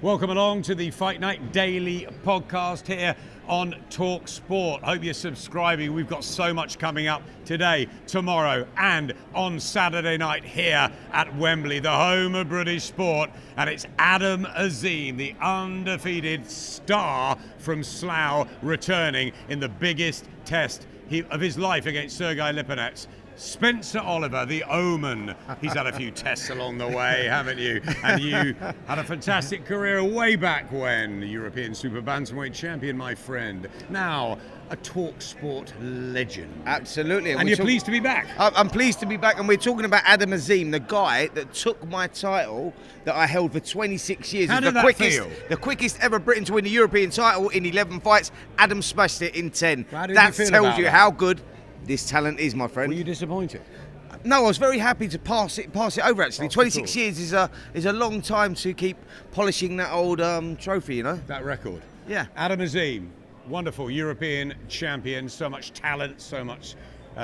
Welcome along to the Fight Night Daily podcast here on talkSPORT. Hope you're subscribing. We've got so much coming up today, tomorrow, and on Saturday night here at Wembley, the home of British sport. And it's Adam Azim, the undefeated star from Slough, returning in the biggest test of his life against Sergey Lipinets. Spencer Oliver, the Omen. He's had a few tests along the way, haven't you? And you had a fantastic career way back when. European Super Bantamweight champion, my friend. Now, a talkSPORT legend. Absolutely. And you're pleased to be back. I'm pleased to be back, and we're talking about Adam Azim, the guy that took my title that I held for 26 years. How did that feel? The quickest ever Briton to win the European title in 11 fights. Adam smashed it in 10. How did That you feel tells about you that? how good this talent is, my friend. Were you disappointed? No, I was very happy to pass it over. Actually, 26 years is a long time to keep polishing that old trophy, you know. That record. Yeah. Adam Azim, wonderful European champion. So much talent, so much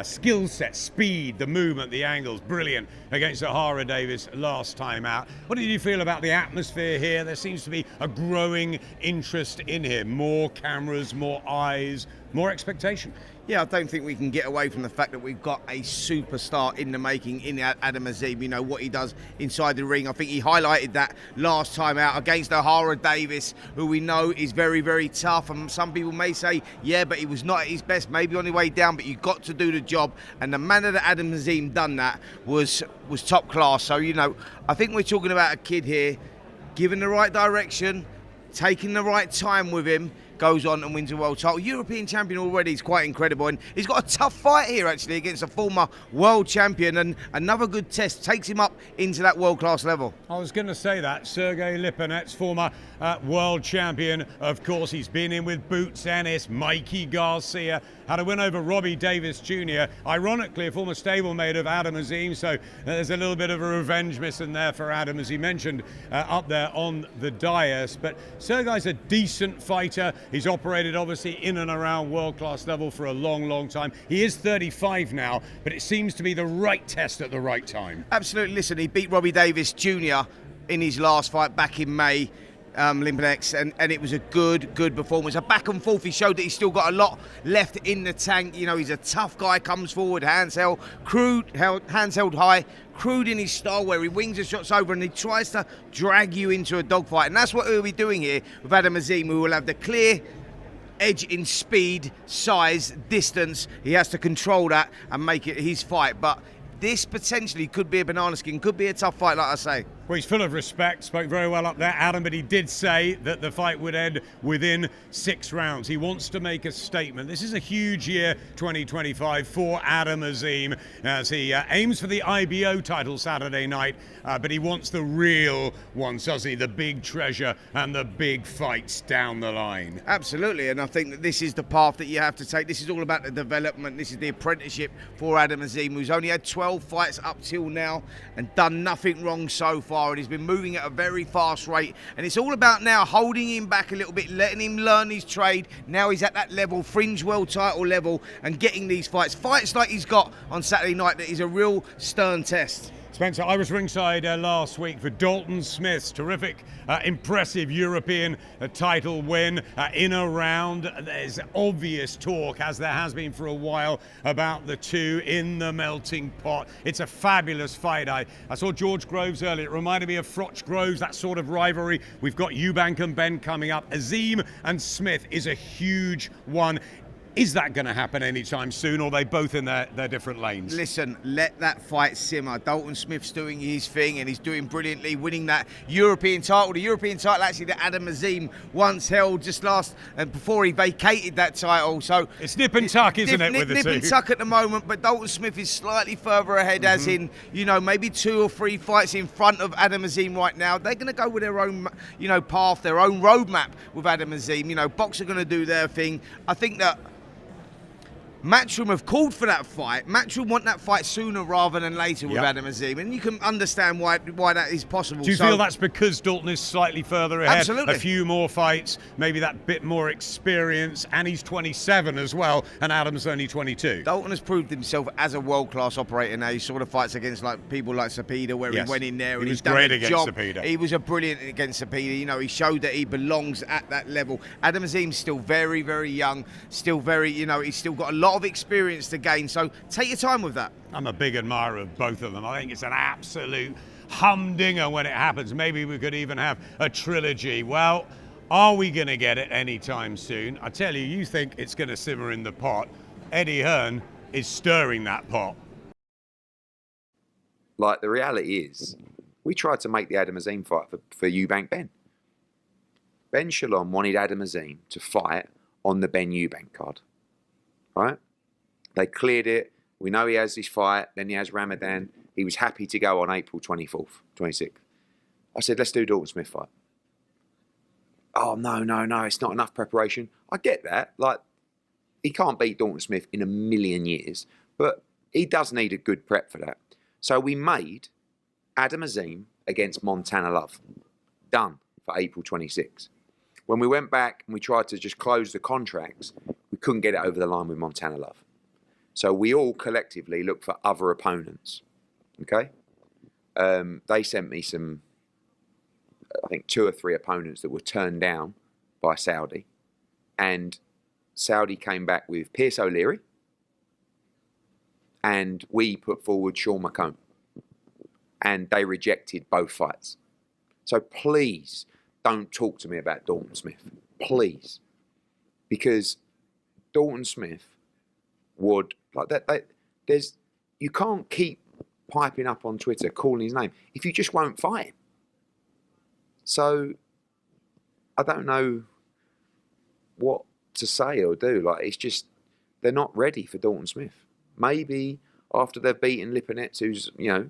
skill set, speed, the movement, the angles, brilliant against Roehrig Davis last time out. What did you feel about the atmosphere here? There seems to be a growing interest in him. More cameras, more eyes, more expectation. Yeah, I don't think we can get away from the fact that we've got a superstar in the making in Adam Azim. You know, what he does inside the ring. I think he highlighted that last time out against Roehrig Davis, who we know is very, very tough. And some people may say, yeah, but he was not at his best, maybe on the way down, but you've got to do the job. And the manner that Adam Azim done that was top class. So, you know, I think we're talking about a kid here, given the right direction, taking the right time with him, goes on and wins a world title. European champion already is quite incredible, and he's got a tough fight here actually against a former world champion, and another good test takes him up into that world-class level. I was going to say that. Sergey Lipinets, former world champion, of course. He's been in with Boots Ennis, Mikey Garcia, had a win over Robbie Davis Jr., ironically a former stablemate of Adam Azim, so there's a little bit of a revenge mission there for Adam, as he mentioned up there on the dais. But Sergey's a decent fighter. He's operated obviously in and around world-class level for a long, long time. He is 35 now, but it seems to be the right test at the right time. Absolutely. Listen, he beat Robbie Davis Jr. in his last fight back in May. Lipinets, and it was a good performance. A back and forth. He showed that he's still got a lot left in the tank. You know, he's a tough guy, comes forward, hands held high, crude in his style where he wings the shots over and he tries to drag you into a dogfight. And that's what we'll be doing here with Adam Azim, who will have the clear edge in speed, size, distance. He has to control that and make it his fight. But this potentially could be a banana skin, could be a tough fight, like I say. Well, he's full of respect, spoke very well up there, Adam, but he did say that the fight would end within 6 rounds. He wants to make a statement. This is a huge year, 2025, for Adam Azim, as he aims for the IBO title Saturday night, but he wants the real ones, doesn't he? The big treasure and the big fights down the line. Absolutely, and I think that this is the path that you have to take. This is all about the development. This is the apprenticeship for Adam Azim, who's only had 12 fights up till now and done nothing wrong so far. And he's been moving at a very fast rate, and it's all about now holding him back a little bit, letting him learn his trade. Now he's at that level, fringe world title level, and getting these fights like he's got on Saturday night. That is a real stern test. Spencer, I was ringside last week for Dalton Smith's terrific, impressive European title win in a round. There's obvious talk, as there has been for a while, about the two in the melting pot. It's a fabulous fight. I saw George Groves earlier. It reminded me of Froch Groves, that sort of rivalry. We've got Eubank and Ben coming up. Azim and Smith is a huge one. Is that going to happen anytime soon, or are they both in their different lanes? Listen, let that fight simmer. Dalton Smith's doing his thing, and he's doing brilliantly, winning that European title. The European title, actually, that Adam Azim once held just before he vacated that title. So it's nip and tuck, isn't it, with the two? Nip and tuck at the moment, but Dalton Smith is slightly further ahead, as in, you know, maybe 2 or 3 fights in front of Adam Azim right now. They're going to go with their own, you know, path, their own roadmap with Adam Azim. You know, boxers are going to do their thing. I think that Matchroom have called for that fight. Matchroom want that fight sooner rather than later with Yep. Adam Azim, and you can understand why that is possible. Do you feel that's because Dalton is slightly further ahead? Absolutely. A few more fights, maybe that bit more experience, and he's 27 as well, and Adam's only 22. Dalton has proved himself as a world-class operator now. You saw the fights against people like Cepeda, where Yes. he went in there and He was he's done great a against job. Cepeda. He was a brilliant against Cepeda. You know, he showed that he belongs at that level. Adam Azim's still very, very young, still very, he's still got a lot of experience to gain. So take your time with that. I'm a big admirer of both of them. I think it's an absolute humdinger when it happens. Maybe we could even have a trilogy. Well, are we going to get it anytime soon? I tell you, you think it's going to simmer in the pot. Eddie Hearn is stirring that pot. Like, the reality is, we tried to make the Adam Azim fight for Eubank Ben. Ben Shalom wanted Adam Azim to fight on the Ben Eubank card, right? They cleared it. We know he has this fight. Then he has Ramadan. He was happy to go on April 24th, 26th. I said, let's do Dalton Smith fight. Oh, no, it's not enough preparation. I get that. Like, he can't beat Dalton Smith in a million years, but he does need a good prep for that. So we made Adam Azim against Montana Love. Done for April 26th. When we went back and we tried to just close the contracts, we couldn't get it over the line with Montana Love. So we all collectively looked for other opponents, okay? They sent me some, I think 2 or 3 opponents that were turned down by Saudi. And Saudi came back with Pierce O'Leary, and we put forward Sean McComb. And they rejected both fights. So please don't talk to me about Dalton Smith. Please. Because Dalton Smith would, like that, you can't keep piping up on Twitter calling his name if you just won't fight him. So I don't know what to say or do. Like, it's just, they're not ready for Dalton Smith. Maybe after they've beaten Lipinets, who's, I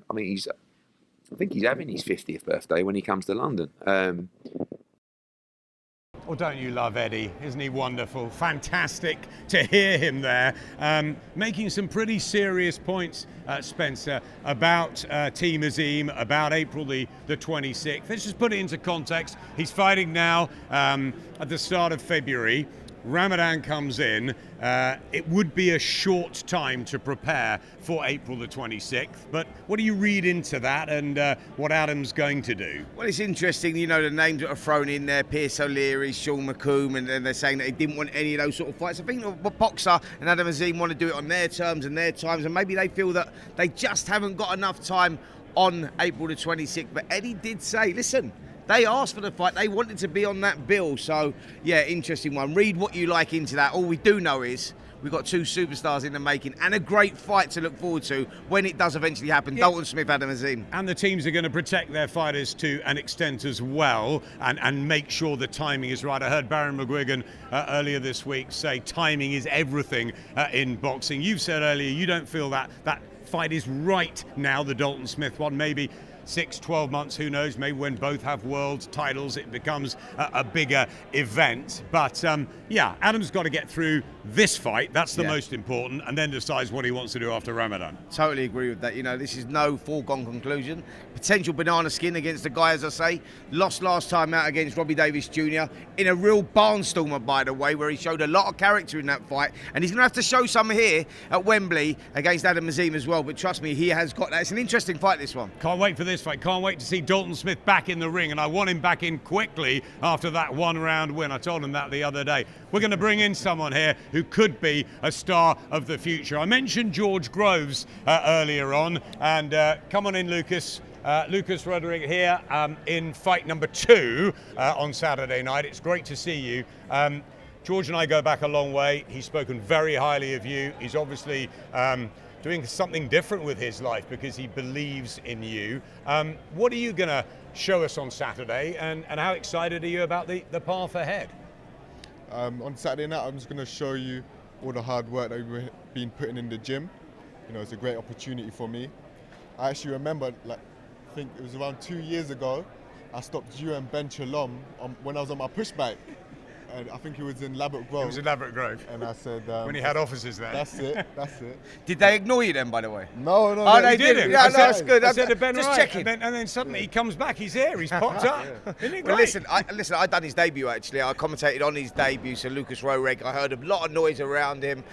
think he's having his 50th birthday when he comes to London. Well, don't you love Eddie? Isn't he wonderful? Fantastic to hear him there, making some pretty serious points, Spencer, about Team Azim, about April the 26th. Let's just put it into context. He's fighting now at the start of February. Ramadan comes in. It would be a short time to prepare for April the 26th, but what do you read into that and what Adam's going to do? Well, it's interesting, the names that are thrown in there, Pierce O'Leary, Sean McComb, and they're saying that they didn't want any of those sort of fights. I think the boxer and Adam Azim want to do it on their terms and their times, and maybe they feel that they just haven't got enough time on April the 26th. But Eddie did say, listen, they asked for the fight. They wanted to be on that bill. So, yeah, interesting one. Read what you like into that. All we do know is we've got 2 superstars in the making and a great fight to look forward to when it does eventually happen. Yeah. Dalton Smith, Adam Azim. And the teams are going to protect their fighters to an extent as well and make sure the timing is right. I heard Baron McGuigan earlier this week say timing is everything in boxing. You've said earlier you don't feel that fight is right now, the Dalton Smith one, maybe 6-12 months, who knows, maybe when both have world titles it becomes a bigger event. But yeah, Adam's got to get through this fight, that's the most important, and then decides what he wants to do after Ramadan. Totally agree with that. This is no foregone conclusion. Potential banana skin against the guy, as I say, lost last time out against Robbie Davis Jr. in a real barnstormer, by the way, where he showed a lot of character in that fight, and he's going to have to show some here at Wembley against Adam Azim as well. But trust me, he has got that. It's an interesting fight, this one. Can't wait for this fight. Can't wait to see Dalton Smith back in the ring, and I want him back in quickly after that 1-round win. I told him that the other day. We're going to bring in someone here who could be a star of the future. I mentioned George Groves earlier on, and come on in, Lucas. Lucas Roehrig here in fight number 2 on Saturday night. It's great to see you. George and I go back a long way. He's spoken very highly of you. He's obviously doing something different with his life because he believes in you. What are you going to show us on Saturday, and how excited are you about the path ahead? On Saturday night, I'm just going to show you all the hard work that we've been putting in the gym. It's a great opportunity for me. I actually remember, I think it was around 2 years ago, I stopped you and Ben Shalom when I was on my push bike. and I think he was in Ladbroke Grove. It was in Ladbroke Grove. And I said, when he had offices there. That's it. Did they ignore you then, by the way? No. Oh, they didn't. Yeah, I no, said, that's good. I said to Ben just Wright, checking. and then suddenly he comes back. He's here. He's popped up. Isn't it great? Well, listen, I done his debut actually. I commentated on his debut, so Lucas Roehrig. I heard a lot of noise around him.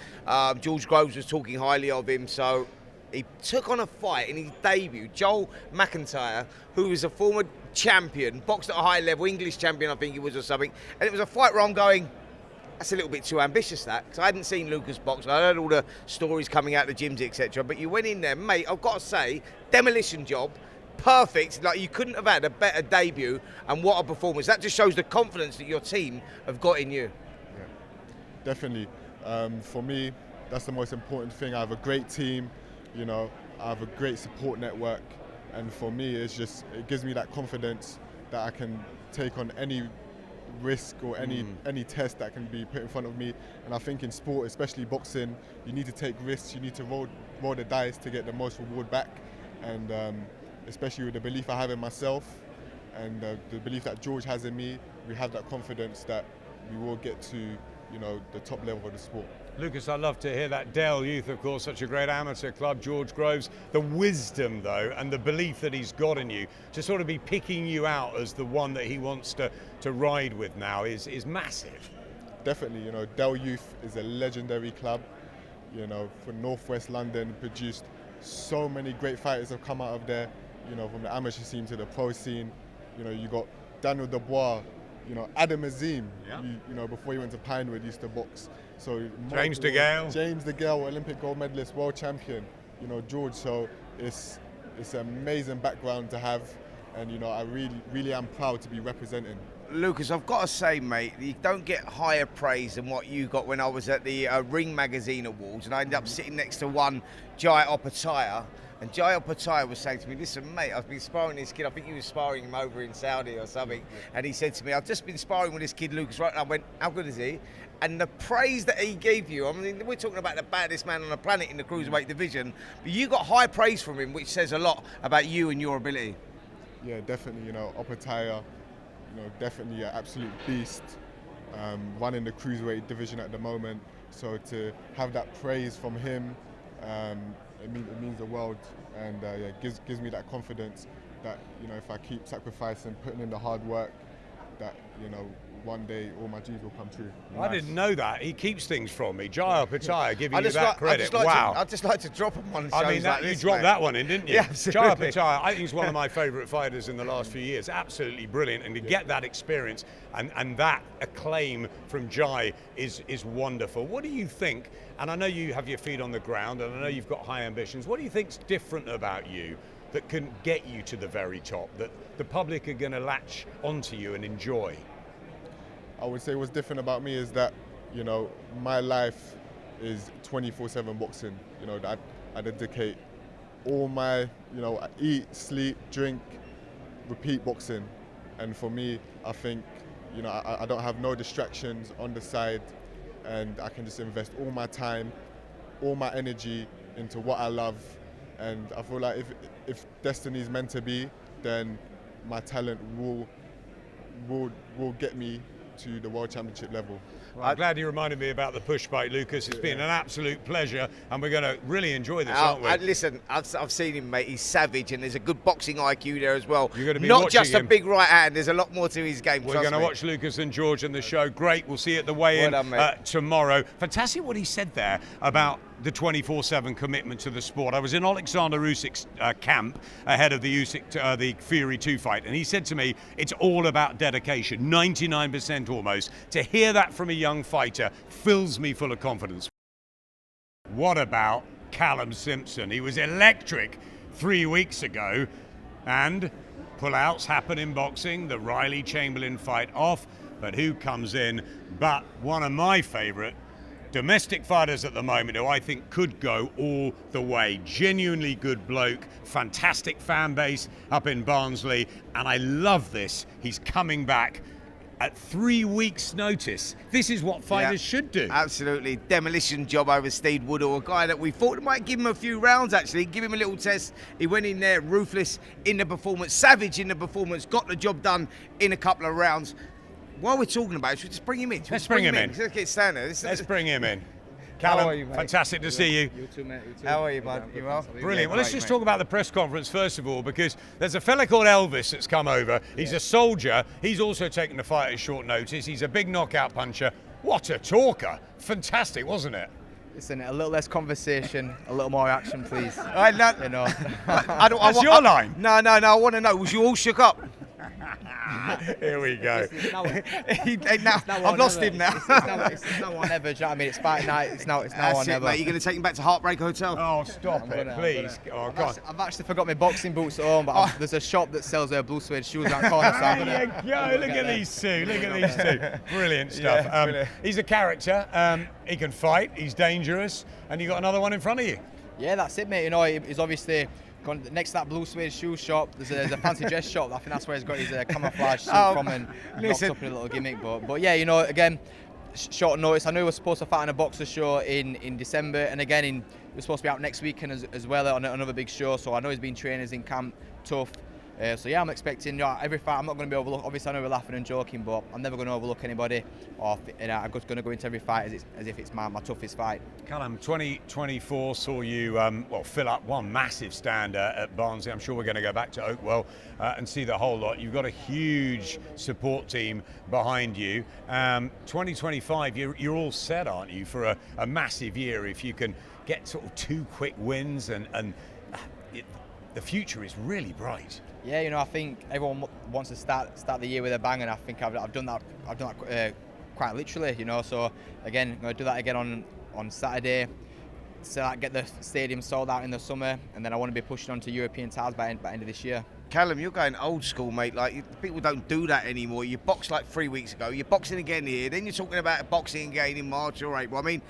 George Groves was talking highly of him, so he took on a fight in his debut. Joel McIntyre, who is a former champion, boxed at a high level, English champion I think he was or something, and it was a fight where I'm going, that's a little bit too ambitious, that, because I hadn't seen Lucas box. I heard all the stories coming out of the gyms, etc. But you went in there, mate, I've got to say, demolition job, perfect. Like, you couldn't have had a better debut, and what a performance. That just shows the confidence that your team have got in you. Yeah, definitely. For me, that's the most important thing. I have a great team, you know, I have a great support network, and for me, it gives me that confidence that I can take on any risk or any test that can be put in front of me. And I think in sport, especially boxing, you need to take risks, you need to roll the dice to get the most reward back. And especially with the belief I have in myself and the belief that George has in me, we have that confidence that we will get to, you know, the top level of the sport. Lucas, I love to hear that. Dale Youth, of course, such a great amateur club. George Groves, the wisdom, though, and the belief that he's got in you to sort of be picking you out as the one that he wants to ride with now is massive. Definitely, you know, Dale Youth is a legendary club. You know, for Northwest London, produced so many great fighters have come out of there. You know, from the amateur scene to the pro scene. You know, you got Daniel Dubois. You know, Adam Azim. Yeah. You know, before he went to Pinewood, used to box. So James DeGale, Olympic gold medalist, world champion. You know, George. So it's an amazing background to have, and you know, I really am proud to be representing. Lucas, I've got to say, mate, you don't get higher praise than what you got when I was at the Ring Magazine Awards, and I ended up sitting next to one Jai Opataya. And Jai Opataya was saying to me, listen, mate, I've been sparring this kid. I think you were sparring him over in Saudi or something. And he said to me, I've just been sparring with this kid, Lucas, right? And I went, how good is he? And the praise that he gave you, I mean, we're talking about the baddest man on the planet in the cruiserweight division, but you got high praise from him, which says a lot about you and your ability. Yeah, definitely. You know, Opataya, you know, definitely an absolute beast, running the cruiserweight division at the moment. So to have that praise from him, it means the world, and yeah, gives me that confidence that, you know, if I keep sacrificing, putting in the hard work, that, you know, one day all my dreams will come true. I didn't know that. He keeps things from me. Jai Opataya giving you that I'd credit. Wow. I'd just like to drop him on shows I mean, like you this, dropped mate. that one in, didn't you? Yeah, absolutely. Jai Opataya, I think he's one of my favourite fighters in the last few years. Absolutely brilliant. And to get that experience and that acclaim from Jai is wonderful. What do you think, and I know you have your feet on the ground and I know you've got high ambitions, what do you think's different about you that can get you to the very top, that the public are going to latch onto you and enjoy? I would say what's different about me is that, you know, my life is 24/7 boxing. You know, that I dedicate all my, you know, I eat, sleep, drink, repeat boxing. And for me, I think, you know, I don't have no distractions on the side, and I can just invest all my time, all my energy into what I love. And I feel like if destiny is meant to be, then my talent will get me to the World Championship level. Well, I'm glad you reminded me about the push bike, Lucas. It's been an absolute pleasure, and we're going to really enjoy this, aren't we? Listen, I've seen him, mate. He's savage, and there's a good boxing IQ there as well. You're going to be not just him. a big right hand. There's a lot more to his game. We're going to watch Lucas and George in the show. Great. We'll see you at the weigh-in tomorrow. Fantastic what he said there about the 24/7 commitment to the sport. I was in Alexander Usyk's camp ahead of the Fury 2 fight, and he said to me, it's all about dedication, 99% almost. To hear that from a young fighter fills me full of confidence. What about Callum Simpson? He was electric 3 weeks ago, and pullouts happen in boxing. The Riley Chamberlain fight off, but who comes in but one of my favourite domestic fighters at the moment who I think could go all the way. Genuinely good bloke, fantastic fan base up in Barnsley, and I love this. He's coming back at 3 weeks' notice. This is what fighters should do. Absolutely. Demolition job over Steve Woodall, a guy that we thought might give him a few rounds, actually, give him a little test. He went in there ruthless in the performance, savage in the performance, got the job done in a couple of rounds. while we're talking about it, should we just bring him in? Let's bring him in. Let's get standing. Let's bring him in. Callum, How are you, mate? fantastic to see you. You too, mate. You too. How are you, bud? You well? Brilliant. Well, let's just talk about the press conference first of all, because there's a fella called Elvis that's come over. He's a soldier. He's also taken the fight at short notice. He's a big knockout puncher. What a talker. Fantastic, wasn't it? Listen, a little less conversation, a little more action, please. I You know. That's your line. No. I want to know. Was you all shook up? Here we go. I've lost him now. It's now or never. Do you know what I mean? It's fight night. It's now or That's it, never. mate. You're going to take him back to Heartbreak Hotel? Oh, stop it, please. Oh, God. I've actually forgot my boxing boots at home, but there's a shop that sells blue suede shoes around the corner. So I'm There gonna you go. Look at these two. Look at these two. Brilliant stuff. Brilliant. He's a character. He can fight. He's dangerous. And you got another one in front of you. Yeah, that's it, mate. You know, he's obviously gone next to that blue suede shoe shop. There's a fancy dress shop. I think that's where he's got his camouflage suit from and locked up in a little gimmick. But yeah, you know, again, short notice. I knew we were supposed to fight on a boxer show in December, and again, we're supposed to be out next weekend as well on another big show. So I know he's been training, he's in camp, tough. So yeah, I'm expecting every fight. I'm not going to be overlooked. Obviously, I know we're laughing and joking, but I'm never going to overlook anybody. I'm just going to go into every fight as if it's my toughest fight. Callum, 2024 saw you fill up one massive stand at Barnsley. I'm sure we're going to go back to Oakwell and see the whole lot. You've got a huge support team behind you. 2025, you're all set, aren't you, for a massive year if you can get sort of 2 quick wins and the future is really bright. Yeah, you know, I think everyone wants to start the year with a bang, and I think I've done that. Quite literally, you know. So again, I'm going to do that again on Saturday. So that get the stadium sold out in the summer, and then I want to be pushing on to European titles by end of this year. Callum, you're going old school, mate. Like, people don't do that anymore. You boxed like 3 weeks ago. You're boxing again here. Then you're talking about boxing again in March or April. I mean,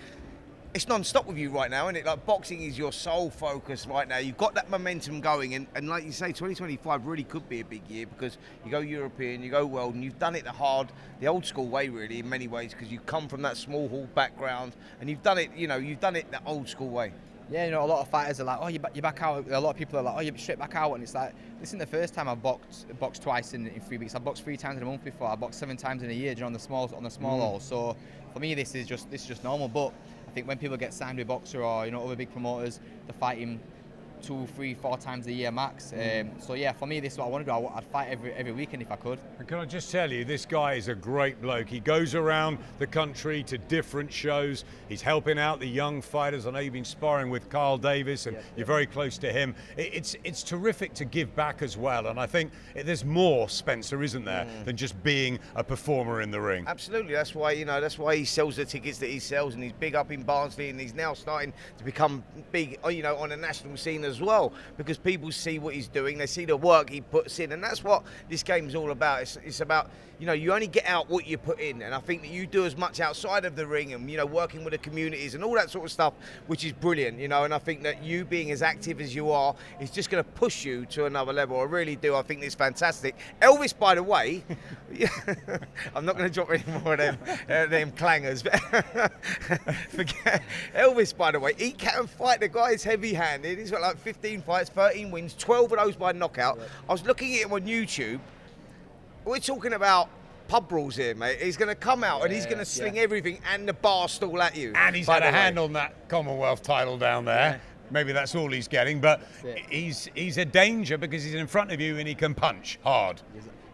it's non-stop with you right now, isn't it? Like, boxing is your sole focus right now. You've got that momentum going, and like you say, 2025 really could be a big year because you go European, you go world, and you've done it the old school way, really, in many ways, because you come from that small hall background, and you've done it the old school way. Yeah, you know, a lot of fighters are like, oh, you're back out. A lot of people are like, oh, you're straight back out, and it's like, this isn't the first time I've boxed twice in 3 weeks. I've boxed 3 times in a month before. I boxed 7 times in a year, you know, on the small hall. So for me, this is just normal. But I think when people get signed with Boxer or, you know, other big promoters, they're fighting 2, 3, 4 times a year max. So yeah, for me, this is what I want to do. I'd fight every weekend if I could. And can I just tell you, this guy is a great bloke. He goes around the country to different shows. He's helping out the young fighters. I know you've been sparring with Carl Davis, and you're very close to him. It's terrific to give back as well. And I think there's more, Spencer, isn't there, than just being a performer in the ring. Absolutely. That's why he sells the tickets that he sells, and he's big up in Barnsley, and he's now starting to become big, you know, on a national scene as well, because people see what he's doing, they see the work he puts in, and that's what this game's all about. It's about, you know, you only get out what you put in, and I think that you do as much outside of the ring, and, you know, working with the communities and all that sort of stuff, which is brilliant, you know. And I think that you being as active as you are is just going to push you to another level. I really do. I think it's fantastic. Elvis, by the way, I'm not going to drop any more of them clangers. Forget Elvis, by the way, he can fight. The guy's heavy-handed. He's got like 15 fights, 13 wins, 12 of those by knockout. I was looking at him on YouTube. We're talking about pub rules here, mate. He's going to come out and he's going to sling everything and the bar stool at you. And he's had a hand on that Commonwealth title down there. Yeah. Maybe that's all he's getting, but he's a danger because he's in front of you and he can punch hard.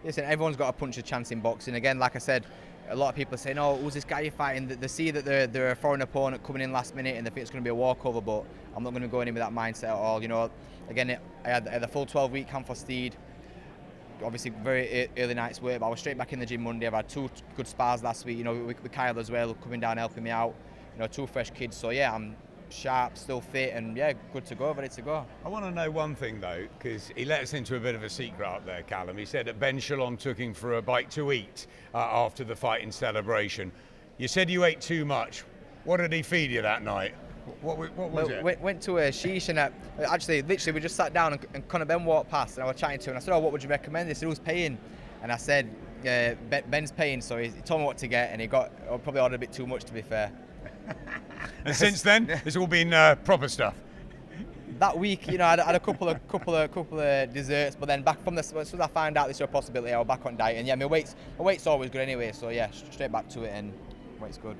Listen, everyone's got a punch a chance in boxing. Again, like I said, a lot of people are saying, oh, who's this guy you're fighting? They see that they're a foreign opponent coming in last minute and they think it's going to be a walkover, but I'm not going to go in with that mindset at all. You know, again, I had a full 12-week camp for Steed. Obviously, very early night's work, but I was straight back in the gym Monday. I've had 2 good spars last week, you know, with Kyle as well, coming down helping me out. You know, 2 fresh kids. So yeah, I'm sharp, still fit, and yeah, good to go, ready to go. I want to know one thing though, because he let us into a bit of a secret up there, Callum. He said that Ben Shalom took him for a bite to eat after the fight in celebration. You said you ate too much. What did he feed you that night? What was it? Went to a sheesh, and actually, literally, we just sat down and Conor Ben walked past, and I was chatting to him, and I said, oh, what would you recommend? He said, who's paying? And I said, Ben's paying, so he told me what to get, and he probably ordered a bit too much, to be fair. And since then, it's all been proper stuff. that week, you know, I had a couple of desserts, but then back from as soon as I found out this was a possibility, I was back on diet, and yeah, my weight's always good anyway, so yeah, straight back to it, and weight's good.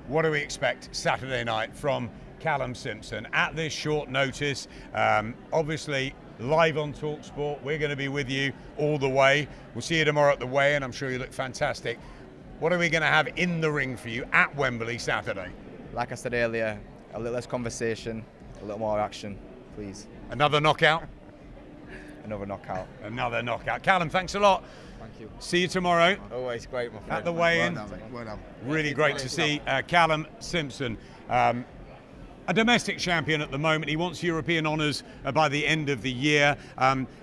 What do we expect Saturday night from Callum Simpson at this short notice? Obviously, live on talkSPORT. We're going to be with you all the way. We'll see you tomorrow at the weigh-in. I'm sure you look fantastic. What are we going to have in the ring for you at Wembley Saturday? Like I said earlier, a little less conversation, a little more action, please. Another knockout? Another knockout. Another knockout. Callum, thanks a lot. Thank you. See you tomorrow. Always great, my friend. At the weigh-in. Well done, mate. Well done. Really great to see Callum Simpson. A domestic champion at the moment. He wants European honours by the end of the year.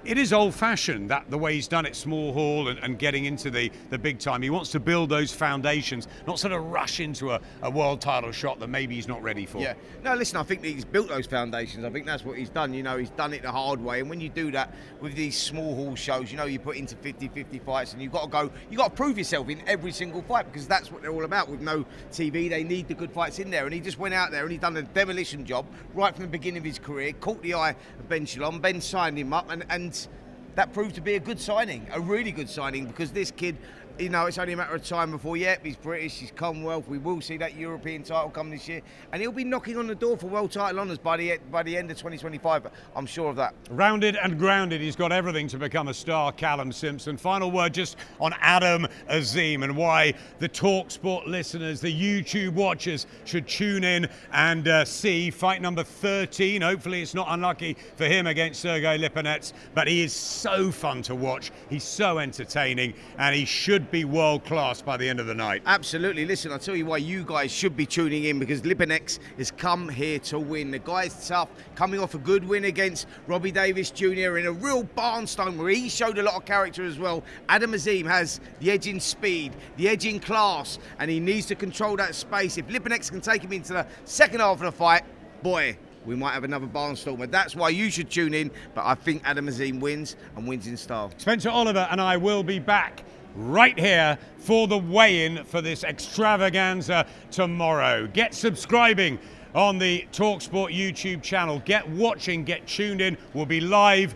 It is old-fashioned, that the way he's done it, small hall and getting into the big time. He wants to build those foundations, not sort of rush into a world title shot that maybe he's not ready for. Yeah. No, listen, I think that he's built those foundations. I think that's what he's done. You know, he's done it the hard way. And when you do that with these small hall shows, you know, you put into 50-50 fights and you've got to prove yourself in every single fight, because that's what they're all about. With no TV, they need the good fights in there. And he just went out there and he's done a demolition job right from the beginning of his career, caught the eye of Ben Shalom. Ben signed him up, and that proved to be a good signing, a really good signing, because this kid, you know, it's only a matter of time before, he's British, he's Commonwealth, we will see that European title come this year, and he'll be knocking on the door for world title honours by the end of 2025, I'm sure of that. Rounded and grounded, he's got everything to become a star, Callum Simpson. Final word just on Adam Azim and why the talkSPORT listeners, the YouTube watchers should tune in and see fight number 13. Hopefully it's not unlucky for him against Sergey Lipinets, but he is so fun to watch, he's so entertaining, and he should be world class by the end of the night. Absolutely. Listen, I'll tell you why you guys should be tuning in, because Lipinets has come here to win. The guy's tough, coming off a good win against Robbie Davis Jr. in a real barnstorm where he showed a lot of character as well. Adam Azim has the edge in speed, the edge in class, and he needs to control that space. If Lipinets can take him into the second half of the fight, boy, we might have another barnstormer. That's why you should tune in, but I think Adam Azim wins, and wins in style. Spencer Oliver and I will be back right here for the weigh-in for this extravaganza tomorrow. Get subscribing on the talkSPORT YouTube channel. Get watching, get tuned in. We'll be live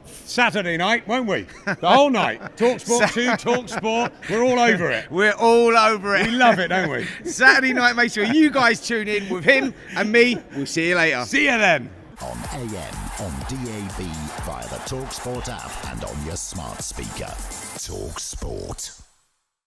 Saturday night, won't we? The whole night. talkSPORT 2, talkSPORT. We're all over it. We're all over it. We love it, don't we? Saturday night, make sure you guys tune in with him and me. We'll see you later. See you then. On AM, on DAB, via the talkSPORT app and on your smart speaker. talkSPORT.